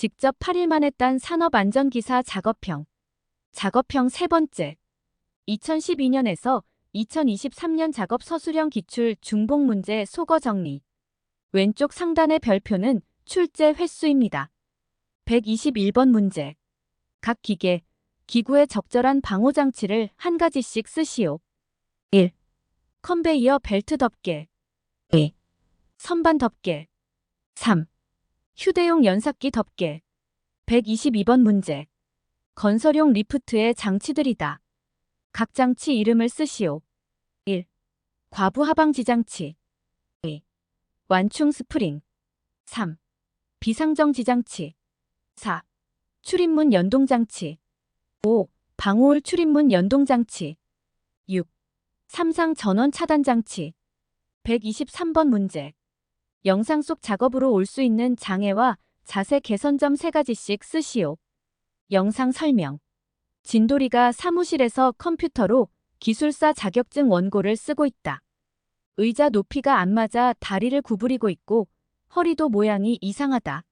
직접 8일 만에 딴 산업안전기사 작업형. 작업형 세 번째. 2012년에서 2023년 작업 서술형 기출 중복 문제 속어 정리. 왼쪽 상단의 별표는 출제 횟수입니다. 121번 문제. 각 기계, 기구에 적절한 방호장치를 한 가지씩 쓰시오. 1. 컨베이어 벨트 덮개. 2. 선반 덮개. 3. 휴대용 연삭기 덮개. 122번 문제. 건설용 리프트의 장치들이다. 각 장치 이름을 쓰시오. 1. 과부 하방지 장치. 2. 완충 스프링. 3. 비상정지 장치. 4. 출입문 연동 장치. 5. 방호울 출입문 연동 장치. 6. 삼상 전원 차단 장치. 123번 문제. 영상 속 작업으로 올 수 있는 장애와 자세 개선점 세 가지씩 쓰시오. 영상 설명. 진돌이가 사무실에서 컴퓨터로 기술사 자격증 원고를 쓰고 있다. 의자 높이가 안 맞아 다리를 구부리고 있고 허리도 모양이 이상하다.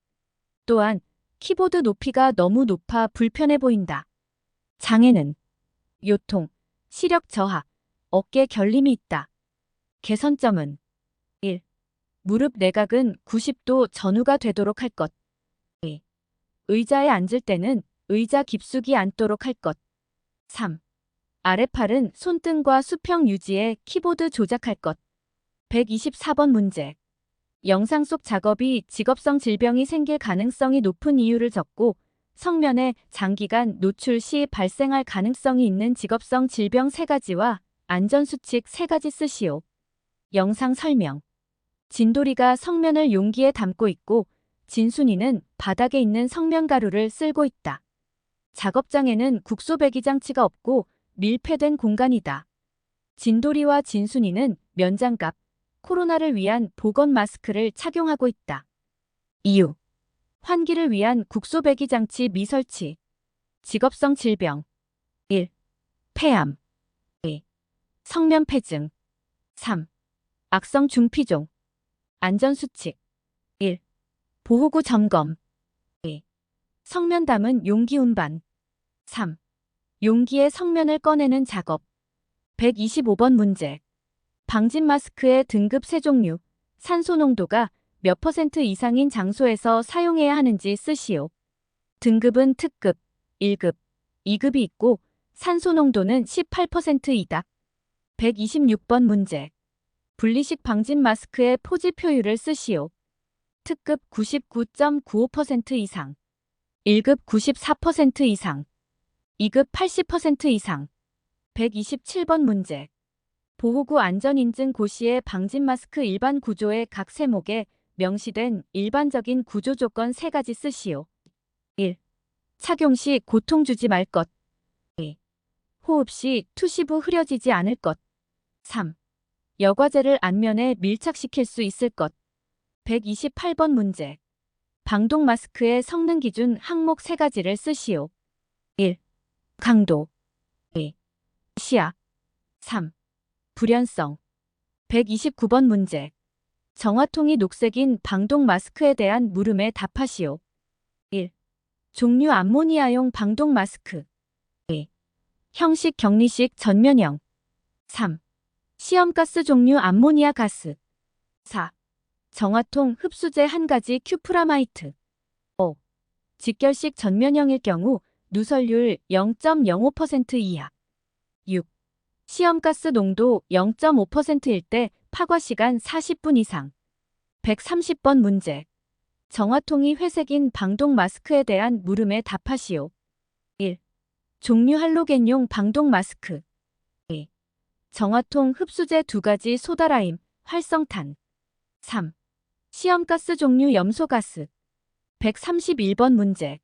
또한 키보드 높이가 너무 높아 불편해 보인다. 장애는 요통, 시력 저하, 어깨 결림이 있다. 개선점은 1. 무릎 내각은 90도 전후가 되도록 할 것. 2. 의자에 앉을 때는 의자 깊숙이 앉도록 할 것. 3. 아랫팔은 손등과 수평 유지에 키보드 조작할 것. 124번 문제. 영상 속 작업이 직업성 질병이 생길 가능성이 높은 이유를 적고 성면에 장기간 노출 시 발생할 가능성이 있는 직업성 질병 3가지와 안전수칙 3가지 쓰시오. 영상 설명. 진돌이가 성면을 용기에 담고 있고 진순이는 바닥에 있는 성면가루를 쓸고 있다. 작업장에는 국소배기 장치가 없고 밀폐된 공간이다. 진돌이와 진순이는 면장갑, 코로나를 위한 보건 마스크를 착용하고 있다. 이유. 환기를 위한 국소배기 장치 미설치. 직업성 질병. 1. 폐암. 2. 성면폐증. 3. 악성 중피종. 안전수칙. 1. 보호구 점검. 2. 성면 담은 용기 운반. 3. 용기의 성면을 꺼내는 작업. 125번 문제. 방진 마스크의 등급 3종류, 산소 농도가 몇 % 이상인 장소에서 사용해야 하는지 쓰시오. 등급은 특급, 1급, 2급이 있고 산소 농도는 18%이다. 126번 문제. 분리식 방진 마스크의 포지 표율을 쓰시오. 특급 99.95% 이상, 1급 94% 이상, 2급 80% 이상. 127번 문제. 보호구 안전인증 고시의 방진 마스크 일반 구조의 각 세목에 명시된 일반적인 구조 조건 3가지 쓰시오. 1. 착용 시 고통 주지 말 것. 2. 호흡 시 투시부 흐려지지 않을 것. 3. 여과제를 안면에 밀착시킬 수 있을 것. 128번 문제. 방독 마스크의 성능 기준 항목 3가지를 쓰시오. 1. 강도. 2. 시야. 3. 불연성. 129번 문제. 정화통이 녹색인 방독 마스크에 대한 물음에 답하시오. 1. 종류 암모니아용 방독 마스크. 2. 형식 격리식 전면형. 3. 시험가스 종류 암모니아 가스. 4. 정화통 흡수제 한 가지 큐프라마이트. 5. 직결식 전면형일 경우 누설률 0.05% 이하. 6. 시험가스 농도 0.5%일 때 파과 시간 40분 이상. 130번 문제. 정화통이 회색인 방독 마스크에 대한 물음에 답하시오. 1. 종류 할로겐용 방독 마스크. 2. 정화통 흡수제 2가지 소다라임, 활성탄. 3. 시험가스 종류 염소가스. 131번 문제.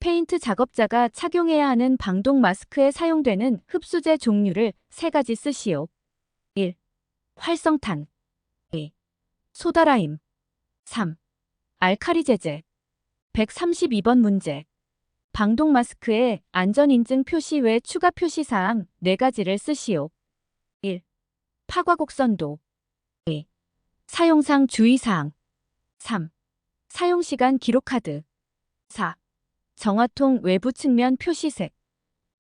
페인트 작업자가 착용해야 하는 방독 마스크에 사용되는 흡수제 종류를 3가지 쓰시오. 1. 활성탄. 2. 소다라임. 3. 알카리 제제. 132번 문제. 방독 마스크에 안전인증 표시 외 추가 표시사항 4가지를 쓰시오. 1. 파과 곡선도. 2. 사용상 주의사항. 3. 사용시간 기록카드. 4. 정화통 외부 측면 표시색.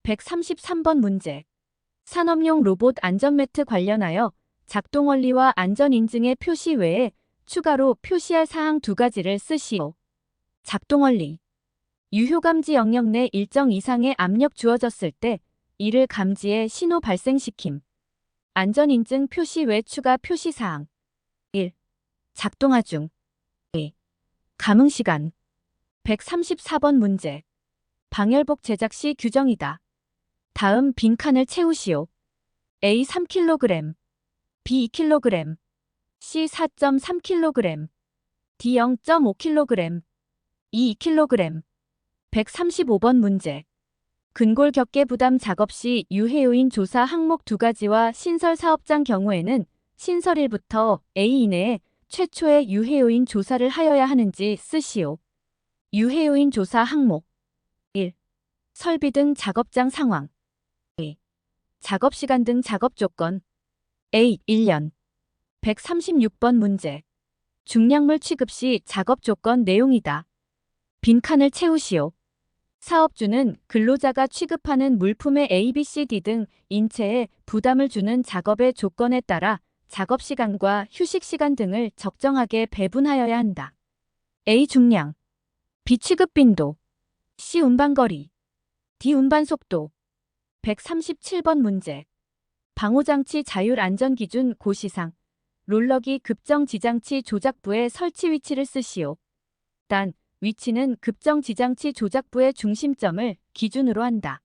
133번 문제. 산업용 로봇 안전매트 관련하여 작동 원리와 안전 인증의 표시 외에 추가로 표시할 사항 2가지를 쓰시오. 작동 원리. 유효 감지 영역 내 일정 이상의 압력 주어졌을 때 이를 감지해 신호 발생시킴. 안전 인증 표시 외 추가 표시 사항. 1. 작동하 중. 2. 감응 시간. 134번 문제. 방열복 제작 시 규정이다. 다음 빈칸을 채우시오. A 3kg, B 2kg, C 4.3kg, D 0.5kg, E 2kg. 135번 문제. 근골 격계 부담 작업 시 유해 요인 조사 항목 2가지와 신설 사업장 경우에는 신설 일부터 A 이내에 최초의 유해 요인 조사를 하여야 하는지 쓰시오. 유해 요인 조사 항목. 1. 설비 등 작업장 상황. 2. 작업 시간 등 작업 조건. A. 1년. 136번 문제. 중량물 취급 시 작업 조건 내용이다. 빈칸을 채우시오. 사업주는 근로자가 취급하는 물품의 A, B, C, D 등 인체에 부담을 주는 작업의 조건에 따라 작업 시간과 휴식 시간 등을 적정하게 배분하여야 한다. A. 중량. B. 취급 빈도. C. 운반거리. D. 운반 속도. 137번 문제. 방호장치 자율 안전기준 고시상. 롤러기 급정 지장치 조작부의 설치 위치를 쓰시오. 단, 위치는 급정 지장치 조작부의 중심점을 기준으로 한다.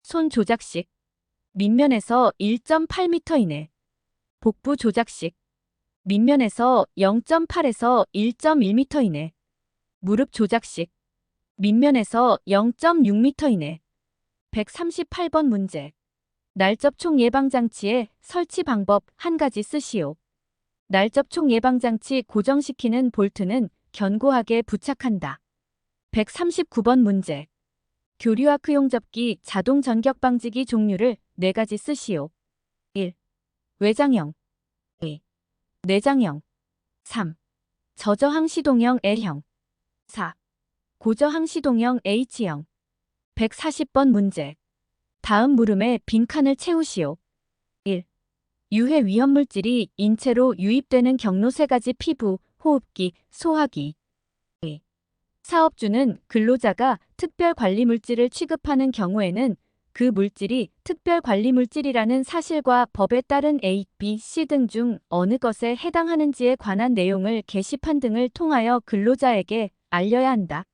손 조작식. 밑면에서 1.8m 이내. 복부 조작식. 밑면에서 0.8에서 1.1m 이내. 무릎 조작식. 밑면에서 0.6m 이내. 138번 문제. 날접촉 예방장치의 설치 방법 한 가지 쓰시오. 날접촉 예방장치 고정시키는 볼트는 견고하게 부착한다. 139번 문제. 교류아크용 접기 자동 전격 방지기 종류를 4가지 쓰시오. 1. 외장형. 2. 내장형. 3. 저저항 시동형 L형. 4. 고저항 시동형 H형. 140번 문제. 다음 물음에 빈칸을 채우시오. 1. 유해 위험물질이 인체로 유입되는 경로 3가지 피부, 호흡기, 소화기. 2. 사업주는 근로자가 특별관리물질을 취급하는 경우에는 그 물질이 특별관리물질이라는 사실과 법에 따른 A, B, C 등 중 어느 것에 해당하는지에 관한 내용을 게시판 등을 통하여 근로자에게 알려야 한다.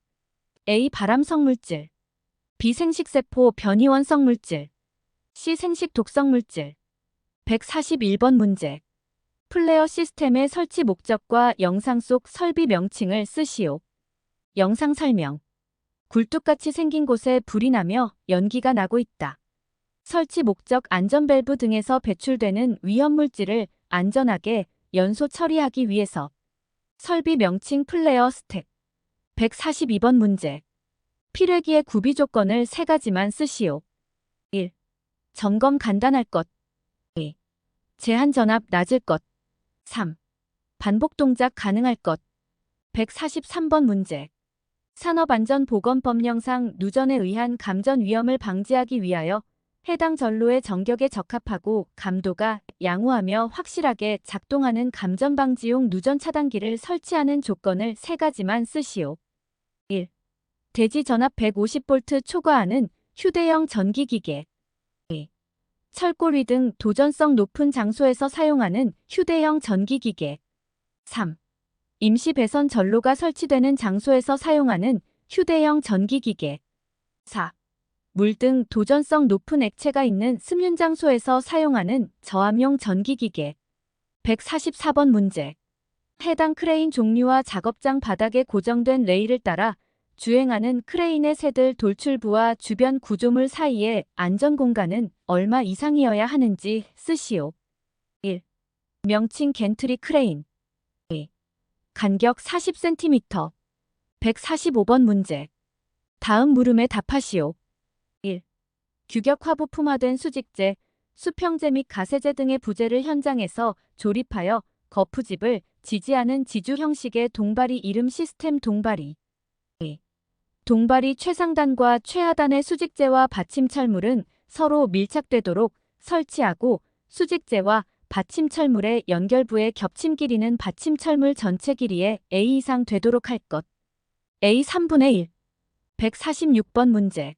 A. 발암성물질. B. 생식세포 변이원성물질. C. 생식 독성물질. 141번 문제. 플레어 시스템의 설치 목적과 영상 속 설비 명칭을 쓰시오. 영상 설명. 굴뚝같이 생긴 곳에 불이 나며 연기가 나고 있다. 설치 목적 안전밸브 등에서 배출되는 위험물질을 안전하게 연소 처리하기 위해서. 설비 명칭 플레어 스택. 142번 문제. 필회기의 구비 조건을 3가지만 쓰시오. 1. 점검 간단할 것. 2. 제한 전압 낮을 것. 3. 반복 동작 가능할 것. 143번 문제. 산업안전보건법령상 누전에 의한 감전 위험을 방지하기 위하여 해당 전로의 전격에 적합하고 감도가 양호하며 확실하게 작동하는 감전방지용 누전 차단기를 설치하는 조건을 3가지만 쓰시오. 1. 대지 전압 150V 초과하는 휴대용 전기기계. 2. 철골위 등 도전성 높은 장소에서 사용하는 휴대용 전기기계. 3. 임시 배선 전로가 설치되는 장소에서 사용하는 휴대용 전기기계. 4. 물 등 도전성 높은 액체가 있는 습륜 장소에서 사용하는 저압용 전기기계. 144번 문제. 해당 크레인 종류와 작업장 바닥에 고정된 레일을 따라 주행하는 크레인의 새들 돌출부와 주변 구조물 사이의 안전공간은 얼마 이상이어야 하는지 쓰시오. 1. 명칭 겐트리 크레인. 2. 간격 40cm. 145번 문제. 다음 물음에 답하시오. 1. 규격 화부품화된 수직재, 수평재 및 가세재 등의 부재를 현장에서 조립하여 거푸집을 지지하는 지주 형식의 동바리 이름 시스템 동바리. 2. 동발이 최상단과 최하단의 수직재와 받침철물은 서로 밀착되도록 설치하고 수직재와 받침철물의 연결부의 겹침 길이는 받침철물 전체 길이의 A 이상 되도록 할 것. A 3분의 1. 146번 문제.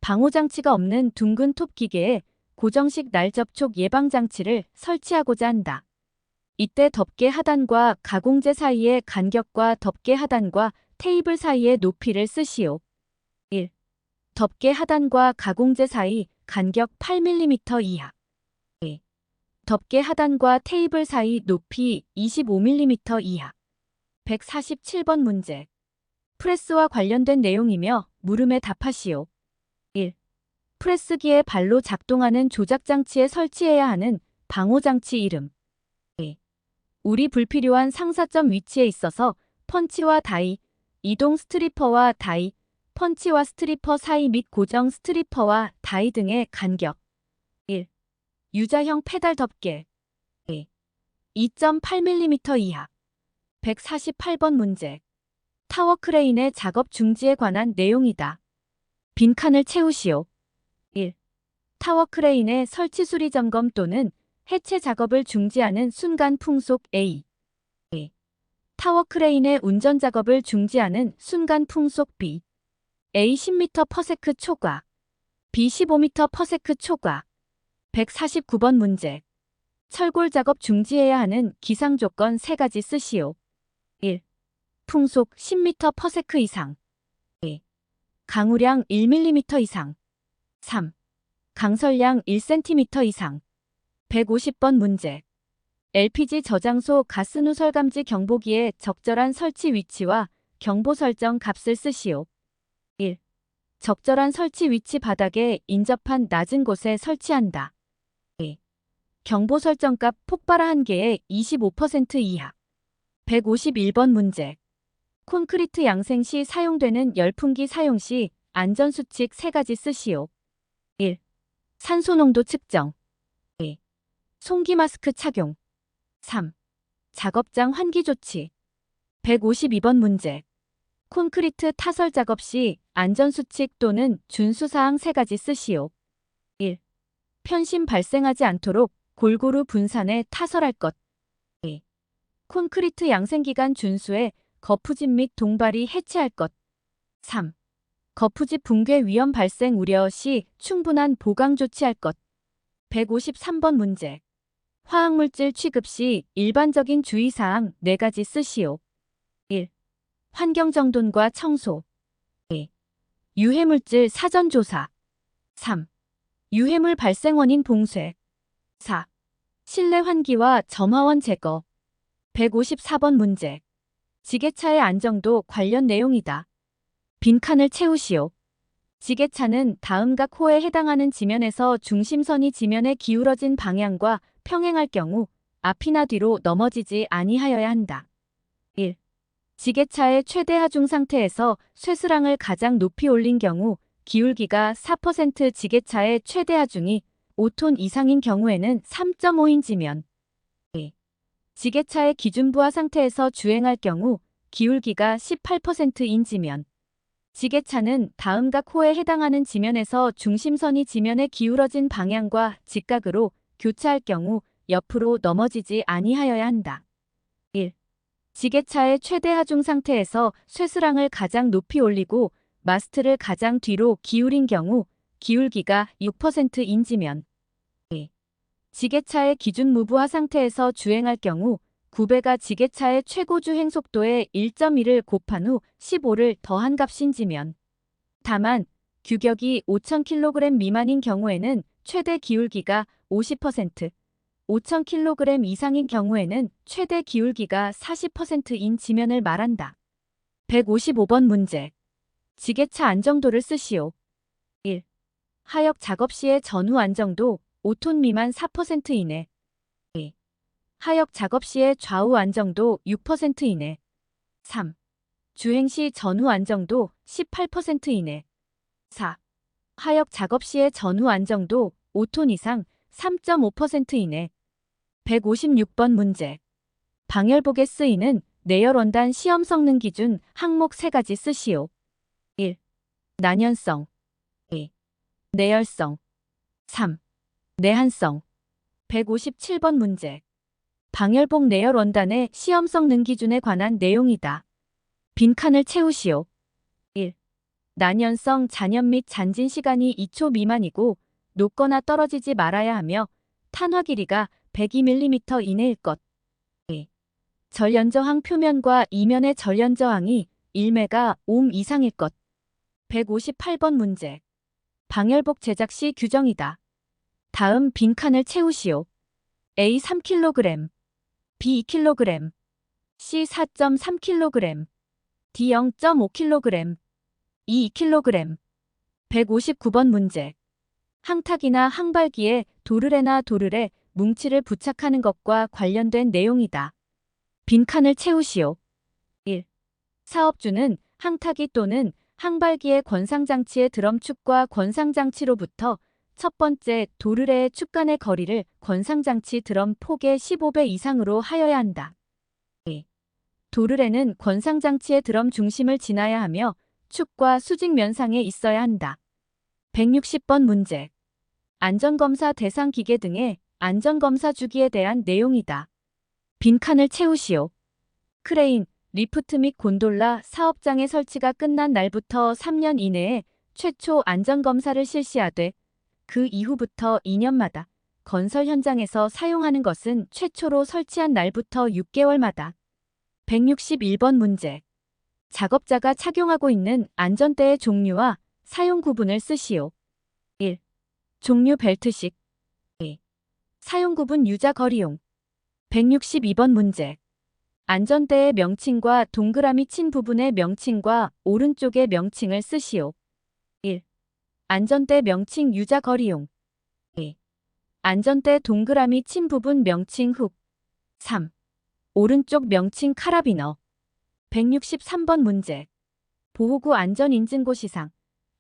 방호장치가 없는 둥근 톱 기계에 고정식 날 접촉 예방장치를 설치하고자 한다. 이때 덮개 하단과 가공재 사이의 간격과 덮개 하단과 테이블 사이의 높이를 쓰시오. 1. 덮개 하단과 가공재 사이 간격 8mm 이하. 2. 덮개 하단과 테이블 사이 높이 25mm 이하. 147번 문제. 프레스와 관련된 내용이며 물음에 답하시오. 1. 프레스기에 발로 작동하는 조작장치에 설치해야 하는 방호장치 이름. 2. 우리 불필요한 상사점 위치에 있어서 펀치와 다이, 이동 스트리퍼와 다이, 펀치와 스트리퍼 사이 및 고정 스트리퍼와 다이 등의 간격. 1. U자형 페달 덮개. 2. 2.8mm 이하. 148번 문제. 타워 크레인의 작업 중지에 관한 내용이다. 빈칸을 채우시오. 1. 타워 크레인의 설치 수리 점검 또는 해체 작업을 중지하는 순간 풍속 A. 2. 타워 크레인의 운전 작업을 중지하는 순간 풍속 B. A 10m/s 초과, B 15m/s 초과. 149번 문제. 철골 작업 중지해야 하는 기상 조건 3가지 쓰시오. 1. 풍속 10m/s 이상. 2. 강우량 1mm 이상. 3. 강설량 1cm 이상. 150번 문제. LPG 저장소 가스 누설 감지 경보기의 적절한 설치 위치와 경보 설정 값을 쓰시오. 1. 적절한 설치 위치 바닥에 인접한 낮은 곳에 설치한다. 2. 경보 설정값 폭발화 한계의 25% 이하. 151번 문제. 콘크리트 양생 시 사용되는 열풍기 사용 시 안전수칙 3가지 쓰시오. 1. 산소농도 측정. 2. 송기 마스크 착용. 3. 작업장 환기 조치. 152번 문제. 콘크리트 타설 작업 시 안전수칙 또는 준수사항 3가지 쓰시오. 1. 편심 발생하지 않도록 골고루 분산해 타설할 것. 2. 콘크리트 양생기간 준수에 거푸집 및 동발이 해체할 것. 3. 거푸집 붕괴 위험 발생 우려 시 충분한 보강 조치할 것. 153번 문제. 화학물질 취급 시 일반적인 주의사항 4가지 쓰시오. 1. 환경정돈과 청소. 2. 유해물질 사전조사. 3. 유해물 발생 원인 봉쇄. 4. 실내 환기와 점화원 제거. 154번 문제. 지게차의 안정도 관련 내용이다. 빈칸을 채우시오. 지게차는 다음 각 호에 해당하는 지면에서 중심선이 지면에 기울어진 방향과 평행할 경우 앞이나 뒤로 넘어지지 아니하여야 한다. 1. 지게차의 최대 하중 상태에서 쇠수랑을 가장 높이 올린 경우 기울기가 4%, 지게차의 최대 하중이 5톤 이상인 경우에는 3.5인 지면. 2. 지게차의 기준 부하 상태에서 주행할 경우 기울기가 18%인 지면. 지게차는 다음 각 호에 해당하는 지면에서 중심선이 지면에 기울어진 방향과 직각으로 교차할 경우 옆으로 넘어지지 아니하여야 한다. 1. 지게차의 최대 하중 상태에서 쇠수랑을 가장 높이 올리고 마스트를 가장 뒤로 기울인 경우 기울기가 6%인 지면. 2. 지게차의 기준 무부하 상태에서 주행할 경우 9배가 지게차의 최고 주행 속도의 1.1을 곱한 후 15를 더한 값인 지면. 다만 규격이 5,000kg 미만인 경우에는 최대 기울기가 50%, 5,000kg 이상인 경우에는 최대 기울기가 40%인 지면을 말한다. 155번 문제. 지게차 안정도를 쓰시오. 1. 하역 작업 시의 전후 안정도 5톤 미만 4% 이내. 2. 하역 작업 시의 좌우 안정도 6% 이내. 3. 주행 시 전후 안정도 18% 이내. 4. 하역 작업 시의 전후 안정도 5톤 이상 3.5% 이내. 156번 문제. 방열복에 쓰이는 내열원단 시험 성능 기준 항목 3가지 쓰시오. 1. 난연성. 2. 내열성. 3. 내한성. 157번 문제. 방열복 내열 원단의 시험성 능기준에 관한 내용이다. 빈칸을 채우시오. 1. 난연성 잔연 및 잔진 시간이 2초 미만이고 녹거나 떨어지지 말아야 하며 탄화 길이가 102mm 이내일 것. 2. 절연저항 표면과 이면의 절연저항이 1메가 옴 이상일 것. 158번 문제. 방열복 제작 시 규정이다. 다음 빈칸을 채우시오. A 3kg, B 2kg, C 4.3kg, D 0.5kg, E 2kg. 159번 문제. 항탁이나 항발기에 도르래나 도르래 뭉치를 부착하는 것과 관련된 내용이다. 빈칸을 채우시오. 1. 사업주는 항타기 또는 항발기의 권상장치의 드럼축과 권상장치로부터 첫 번째 도르래의 축 간의 거리를 권상장치 드럼 폭의 15배 이상으로 하여야 한다. 2. 도르래는 권상장치의 드럼 중심을 지나야 하며 축과 수직 면상에 있어야 한다. 160번 문제. 안전검사 대상 기계 등의 안전검사 주기에 대한 내용이다. 빈칸을 채우시오. 크레인, 리프트 및 곤돌라 사업장의 설치가 끝난 날부터 3년 이내에 최초 안전검사를 실시하되 그 이후부터 2년마다 건설 현장에서 사용하는 것은 최초로 설치한 날부터 6개월마다. 161번 문제. 작업자가 착용하고 있는 안전대의 종류와 사용 구분을 쓰시오. 1. 종류 벨트식. 2. 사용 구분 유자 거리용. 162번 문제. 안전대의 명칭과 동그라미 친 부분의 명칭과 오른쪽의 명칭을 쓰시오. 1. 안전대 명칭 유자 거리용. 2. 안전대 동그라미 친 부분 명칭 훅. 3. 오른쪽 명칭 카라비너. 163번 문제. 보호구 안전인증고시상.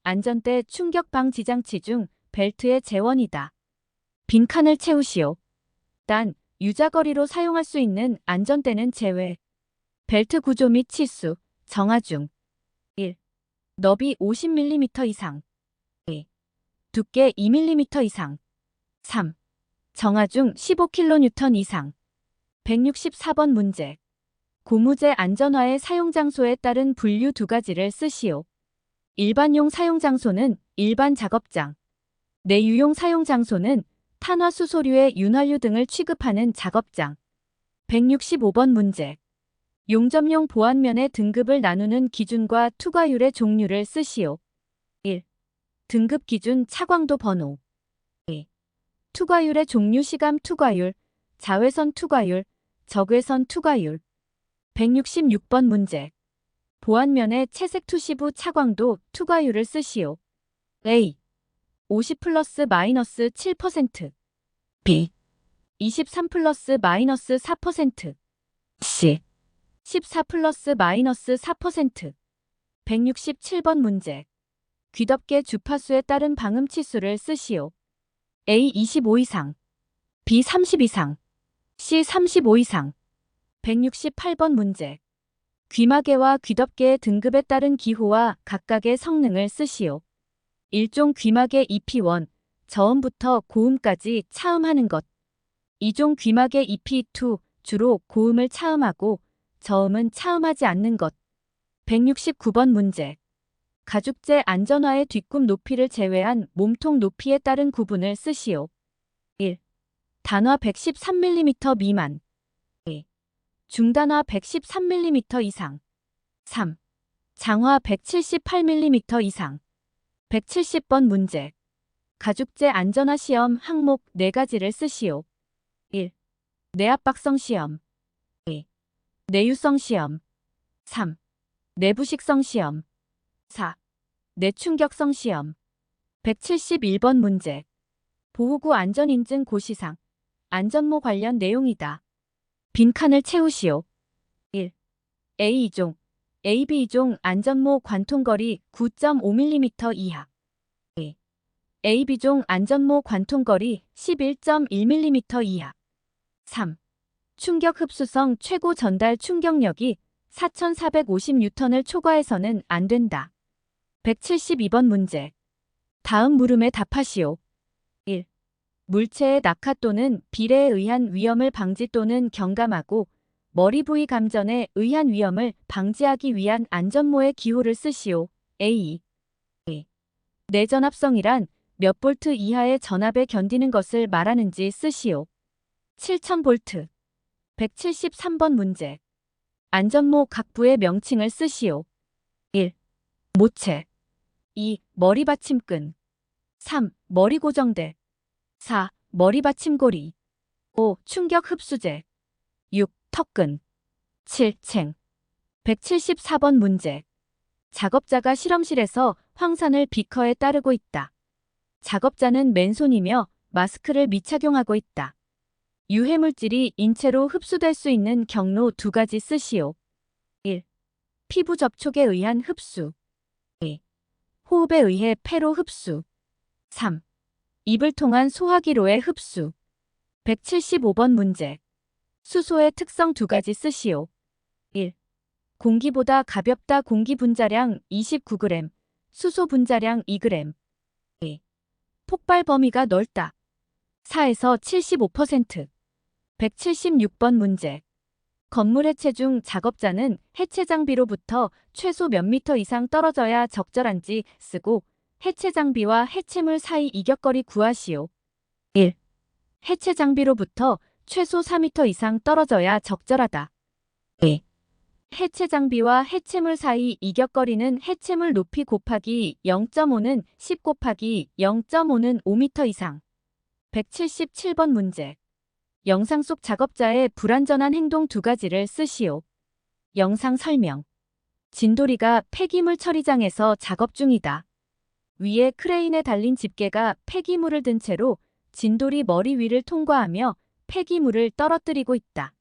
안전대 충격 방지 장치 중 벨트의 재원이다. 빈칸을 채우시오. 단, 유자거리로 사용할 수 있는 안전대는 제외. 벨트 구조 및 치수, 정하 중. 1. 너비 50mm 이상. 2. 두께 2mm 이상. 3. 정하 중 15kN 이상. 164번 문제. 고무재 안전화의 사용장소에 따른 분류 두 가지를 쓰시오. 일반용 사용장소는 일반 작업장. 내유용 사용장소는 탄화 수소류의 윤활유 등을 취급하는 작업장. 165번 문제. 용접용 보안면의 등급을 나누는 기준과 투과율의 종류를 쓰시오. 1. 등급 기준 차광도 번호. 2. 투과율의 종류 시감 투과율, 자외선 투과율, 적외선 투과율. 166번 문제. 보안면의 채색 투시부 차광도 투과율을 쓰시오. A. 50 플러스 마이너스 7%. B. 23 플러스 마이너스 4%. C. 14 플러스 마이너스 4%. 167번 문제. 귀덮개 주파수에 따른 방음 치수를 쓰시오. A 25 이상. B 30 이상. C 35 이상. 168번 문제. 귀마개와 귀덮개의 등급에 따른 기호와 각각의 성능을 쓰시오. 1종 귀마개 EP1, 저음부터 고음까지 차음하는 것. 2종 귀마개 EP2, 주로 고음을 차음하고 저음은 차음하지 않는 것. 169번 문제. 가죽재 안전화의 뒷굽 높이를 제외한 몸통 높이에 따른 구분을 쓰시오. 1. 단화 113mm 미만. 2. 중단화 113mm 이상. 3. 장화 178mm 이상. 170번 문제. 가죽재 안전화 시험 항목 4가지를 쓰시오. 1. 내압박성 시험. 2. 내유성 시험. 3. 내부식성 시험. 4. 내충격성 시험. 171번 문제. 보호구 안전인증 고시상. 안전모 관련 내용이다. 빈칸을 채우시오. 1. A2종. AB2종 안전모 관통거리 9.5mm 이하. 2. AB종 안전모 관통거리 11.1mm 이하. 3. 충격 흡수성 최고 전달 충격력이 4450N을 초과해서는 안 된다. 172번 문제. 다음 물음에 답하시오. 1. 물체의 낙하 또는 비례에 의한 위험을 방지 또는 경감하고 머리 부위 감전에 의한 위험을 방지하기 위한 안전모의 기호를 쓰시오. A. 내전압성이란 몇 볼트 이하의 전압에 견디는 것을 말하는지 쓰시오. 7000V. 173번 문제. 안전모 각 부의 명칭을 쓰시오. 1. 모체. 2. 머리 받침끈. 3. 머리 고정대. 4. 머리 받침고리. 5. 충격 흡수제. 6. 턱근. 7. 챙. 174번 문제. 작업자가 실험실에서 황산을 비커에 따르고 있다. 작업자는 맨손이며 마스크를 미착용하고 있다. 유해물질이 인체로 흡수될 수 있는 경로 두 가지 쓰시오. 1. 피부 접촉에 의한 흡수. 2. 호흡에 의해 폐로 흡수. 3. 입을 통한 소화기로의 흡수. 175번 문제. 수소의 특성 두 가지 쓰시오. 1. 공기보다 가볍다. 공기 분자량 29g, 수소 분자량 2g. 2. 폭발 범위가 넓다. 4에서 75%. 176번 문제. 건물 해체 중 작업자는 해체 장비로부터 최소 몇 미터 이상 떨어져야 적절한지 쓰고 해체 장비와 해체물 사이 이격거리 구하시오. 1. 해체 장비로부터 최소 4m 이상 떨어져야 적절하다. 2. 해체 장비와 해체물 사이 이격거리는 해체물 높이 곱하기 0.5는 10 곱하기 0.5는 5m 이상. 177번 문제. 영상 속 작업자의 불완전한 행동 두 가지를 쓰시오. 영상 설명. 진돌이가 폐기물 처리장에서 작업 중이다. 위에 크레인에 달린 집게가 폐기물을 든 채로 진돌이 머리 위를 통과하며 폐기물을 떨어뜨리고 있다.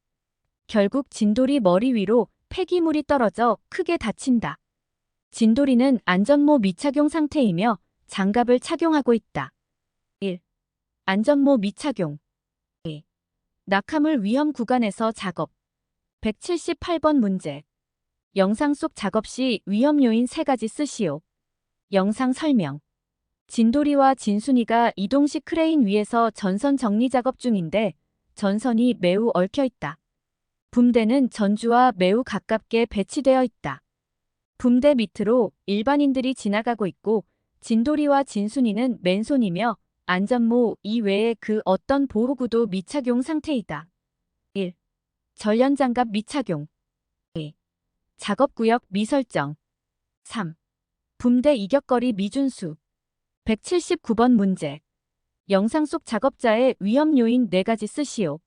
결국 진돌이 머리 위로 폐기물이 떨어져 크게 다친다. 진돌이는 안전모 미착용 상태이며 장갑을 착용하고 있다. 1. 안전모 미착용. 2. 낙하물 위험 구간에서 작업. 178번 문제. 영상 속 작업 시 위험 요인 3가지 쓰시오. 영상 설명. 진돌이와 진순이가 이동식 크레인 위에서 전선 정리 작업 중인데 전선이 매우 얽혀 있다. 붐대는 전주와 매우 가깝게 배치되어 있다. 붐대 밑으로 일반인들이 지나가고 있고 진돌이와 진순이는 맨손이며 안전모 이외에 그 어떤 보호구도 미착용 상태이다. 1. 전련장갑 미착용. 2. 작업구역 미설정. 3. 붐대 이격거리 미준수. 179번 문제. 영상 속 작업자의 위험 요인 4가지 쓰시오.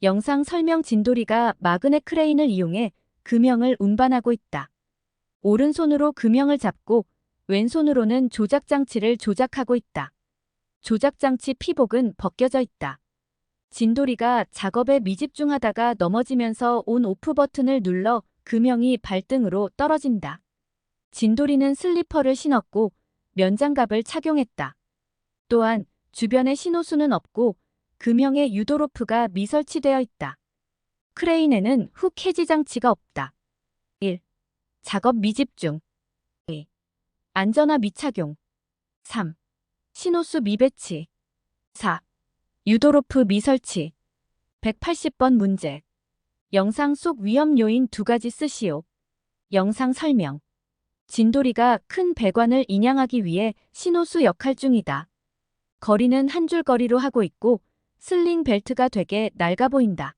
영상 설명. 진돌이가 마그넷 크레인을 이용해 금형을 운반하고 있다. 오른손으로 금형을 잡고 왼손으로는 조작장치를 조작하고 있다. 조작장치 피복은 벗겨져 있다. 진돌이가 작업에 미집중하다가 넘어지면서 온 오프 버튼을 눌러 금형이 발등으로 떨어진다. 진돌이는 슬리퍼를 신었고 면장갑을 착용했다. 또한 주변에 신호수는 없고 금형에 유도로프가 미설치되어 있다. 크레인에는 훅 해지 장치가 없다. 1. 작업 미집중. 2. 안전화 미착용. 3. 신호수 미배치. 4. 유도로프 미설치. 180번 문제. 영상 속 위험 요인 2가지 쓰시오. 영상 설명. 진돌이가 큰 배관을 인양하기 위해 신호수 역할 중이다. 거리는 한 줄 거리로 하고 있고 슬링 벨트가 되게 낡아 보인다.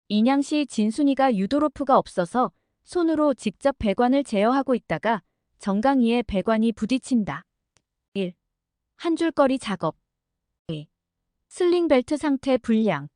인양 시 진순이가 유도로프가 없어서 손으로 직접 배관을 제어하고 있다가 정강이에 배관이 부딪힌다. 1. 한 줄 거리 작업. 2. 슬링 벨트 상태 불량.